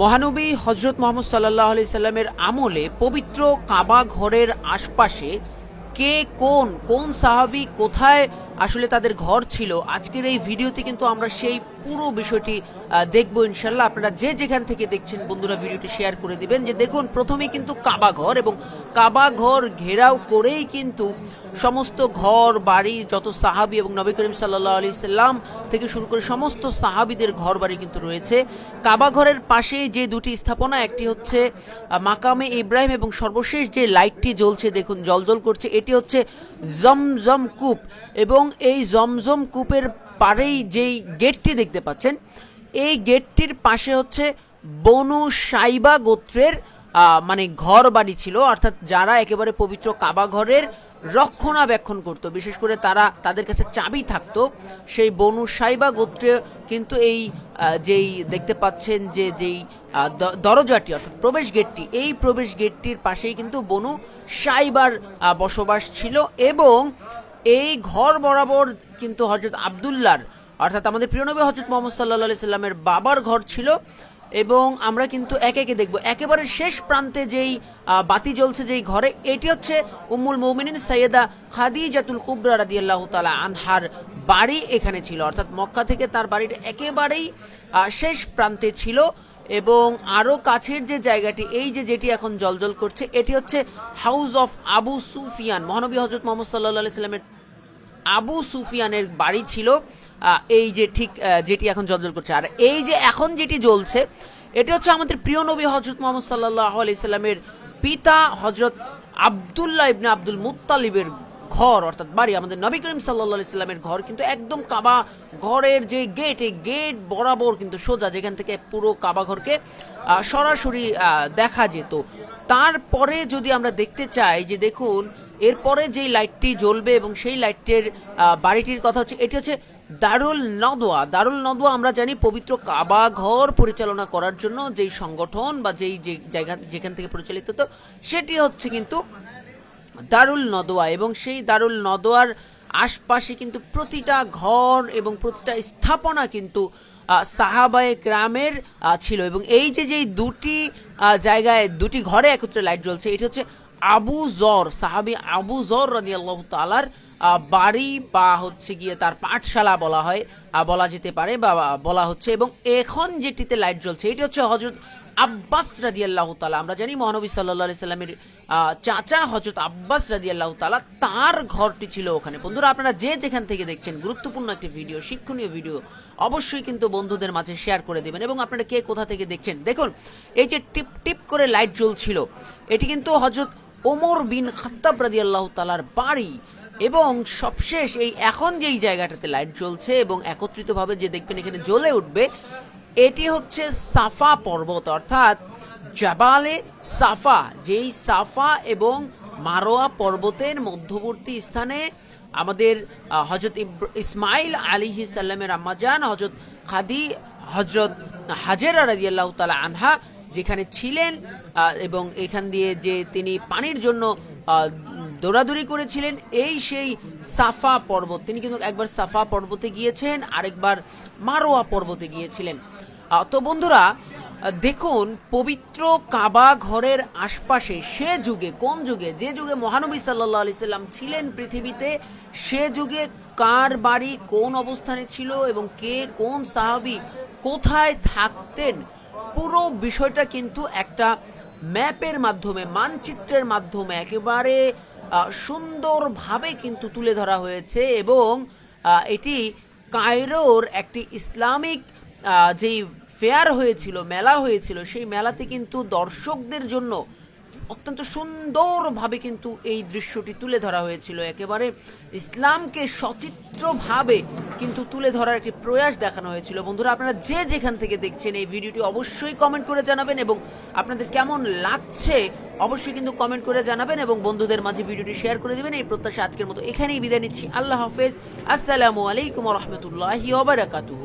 মহানবী হজরত মোহাম্মদ সাল্লাল্লাহু আলাইহি সাল্লামের আমলে পবিত্র কাবা ঘরের আশপাশে কে কোন কোন সাহাবী কোথায় আসলে তাদের ঘর ছিল, আজকের এই ভিডিওতে কিন্তু আমরা সেই পুরো বিষয়টি দেখবো ইনশাল্লাহ। আপনারা যে যেখান থেকে দেখছেন বন্ধুরা ভিডিওটি শেয়ার করে দিবেন। যে দেখুন, প্রথমেই কিন্তু কাবা ঘর, এবং কাবা ঘর ঘেরাও করেই কিন্তু সমস্ত ঘর বাড়ি, যত সাহাবী এবং নবী করিম সাল্লাল্লাহু আলাইহি সাল্লাম থেকে শুরু করে সমস্ত সাহাবীদের ঘর বাড়ি কিন্তু রয়েছে। কাবা ঘরের পাশে যে দুটি স্থাপনা, একটি হচ্ছে মাকামে ইব্রাহিম, এবং সর্বশেষ যে লাইটটি জ্বলছে দেখুন জলজল করছে, এটি হচ্ছে জমজম কূপ। এবং এই জমজম কূপের পাড়েই যেই গেটটি দেখতে পাচ্ছেন, এই গেটটির পাশে হচ্ছে বনু সাইবা গোত্রের মানে ঘর বাড়ি ছিল, অর্থাৎ যারা একেবারে পবিত্র কাবা ঘরের রক্ষণাবেক্ষণ করত, বিশেষ করে তাদের কাছে চাবি থাকতো। সেই বনু সাইবা গোত্রে কিন্তু এই যেই দেখতে পাচ্ছেন যে যেই দরজাটি অর্থাৎ প্রবেশ গেটটি, এই প্রবেশ গেটটির পাশেই কিন্তু বনু সাইবার বসবাস ছিল। এবং এই ঘর বরাবর কিন্তু হযরত আব্দুল্লাহর অর্থাৎ আমাদের প্রিয় নবী হযরত মুহাম্মদ সাল্লাল্লাহু আলাইহি সাল্লামের বাবার ঘর ছিল। এবং আমরা কিন্তু একে একে দেখব। একেবারে শেষ প্রান্তে যেই বাতি জ্বলছে যেই ঘরে, এটি হচ্ছে উম্মুল মুমিনিন সাইয়েদা খাদিজাতুল কুবরা রাদিয়াল্লাহু তাআলা আনহার বাড়ি এখানে ছিল, অর্থাৎ মক্কা থেকে তার বাড়িটা একেবারেই শেষ প্রান্তে ছিল। এবং আরও কাছের যে জায়গাটি, এই যে যেটি এখন জ্বলজ্বল করছে, এটি হচ্ছে হাউস অফ আবু সুফিয়ান। মহানবী হযরত মুহাম্মদ সাল্লাল্লাহু আলাইহি সাল্লামের আবু সুফিয়ানের বাড়ি ছিল এই যে ঠিক যেটি এখন জ্বলজ্বল করছে। আর এই যে এখন যেটি জ্বলছে, এটি হচ্ছে আমাদের প্রিয় নবী হযরত মুহাম্মদ সাল্লাল্লাহু আলাইহি সাল্লামের পিতা হযরত আব্দুল্লাহ ইবনে আব্দুল মুত্তালিবের ঘর, অর্থাৎ বাড়ি। আমাদের নবী করিম সাল্লাল্লাহু আলাইহি সাল্লামের ঘর কিন্তু একদম কাবা ঘরের যে গেট, এই গেট বরাবর কিন্তু সোজা, যেখান থেকে পুরো কাবা ঘরকে সরাসরি দেখা যেত। তারপরে যদি আমরা দেখতে চাই যে দেখুন, এরপরে যেই লাইটটি জ্বলবে এবং সেই লাইটের বাড়িটির কথা হচ্ছে, এটি হচ্ছে দারুল নদওয়া। দারুল নদওয়া আমরা জানি পবিত্র কাবা ঘর পরিচালনা করার জন্য যেই সংগঠন বা যেই জায়গা যেখান থেকে পরিচালিত হতো, সেটি হচ্ছে কিন্তু দারুল নদওয়া। এবং সেই দারুল নদওয়ার আশপাশে কিন্তু প্রতিটা ঘর এবং প্রতিটা স্থাপনা কিন্তু সাহাবায়ে কেরামের ছিল। এবং এই যে যেই দুটি জায়গায় দুটি ঘরে একত্রে লাইট জ্বলছে, এটি হচ্ছে আবু জর, সাহাবী আবু জর রাদিয়াল্লাহু তাআলার বাড়ি বা হচ্ছে গিয়ে তার পাঠশালা বলা যেতে পারে বা বলা হচ্ছে। এবং এখন যেটিতে লাইট জ্বলছে, এটি হচ্ছে হযরত আব্বাস রাদিয়াল্লাহু তাআলা। আমরা জানি মহানবী সাল্লাল্লাহু আলাইহি সাল্লামের চাচা হযরত আব্বাস রাদিয়াল্লাহু তাআলা, তার ঘরটি ছিল ওখানে। বন্ধুরা, আপনারা যে যেখান থেকে দেখছেন, গুরুত্বপূর্ণ একটি ভিডিও, শিক্ষণীয় ভিডিও, অবশ্যই কিন্তু বন্ধুদের মাঝে শেয়ার করে দেবেন। এবং আপনারা কে কোথা থেকে দেখছেন, দেখুন এই যে টিপ টিপ করে লাইট জ্বলছিল, এটি কিন্তু হযরত ওমর বিন খাত্তাব রাদিয়াল্লাহু তাআলার বাড়ি। এবং সবশেষ এই এখন যেই জায়গাটাতে লাইট জ্বলছে এবং একত্রিতভাবে যে দেখবেন এখানে জ্বলে উঠবে, এটি হচ্ছে সাফা পর্বত, অর্থাৎ জাবালে সাফা। যেই সাফা এবং মারোয়া পর্বতের মধ্যবর্তী স্থানে আমাদের হযরত ইসমাইল আলাইহিস সালামের আম্মাজান হযরত হাজেরা রাদিয়াল্লাহু তাআলা আনহা যেখানে ছিলেন, এবং এখান দিয়ে যে তিনি পানির জন্য দৌড়াদৌড়ি করেছিলেন, এই সেই সাফা পর্বত। তিনি কিন্তু একবার সাফা পর্বতে গিয়েছেন, আরেকবার মারোয়া পর্বতে গিয়েছিলেন। তো বন্ধুরা দেখুন, পবিত্র কাবা ঘরের আশপাশে সে যুগে, কোন যুগে, যে যুগে মহানবী সাল্লাল্লাহু আলাইহি সাল্লাম ছিলেন পৃথিবীতে, সে যুগে কার বাড়ি কোন অবস্থানে ছিল এবং কে কোন সাহাবী কোথায় থাকতেন, পুরো বিষয়টা কিন্তু একটা ম্যাপের মাধ্যমে, মানচিত্রের মাধ্যমে একেবারে সুন্দরভাবে কিন্তু তুলে ধরা হয়েছে। এবং এটি কায়রোর একটি ইসলামিক যেই ফেয়ার হয়েছিল, মেলা হয়েছিল, সেই মেলাতে কিন্তু দর্শকদের জন্য অত্যন্ত সুন্দরভাবে কিন্তু এই দৃশ্যটি তুলে ধরা হয়েছিল। একেবারে ইসলামকে সচিত্রভাবে কিন্তু তুলে ধরার একটি প্রয়াস দেখানো হয়েছিল। বন্ধুরা, আপনারা যে যেখান থেকে দেখছেন এই ভিডিওটি অবশ্যই কমেন্ট করে জানাবেন, এবং আপনাদের কেমন লাগছে অবশ্যই কিন্তু কমেন্ট করে জানাবেন, এবং বন্ধুদের মাঝে ভিডিওটি শেয়ার করে দেবেন। এই প্রত্যাশা আজকের মতো এখানেই বিদায় নিচ্ছি। আল্লাহ হাফেজ। আসসালামু আলাইকুম ওয়া রাহমাতুল্লাহি ওয়া বারাকাতুহু।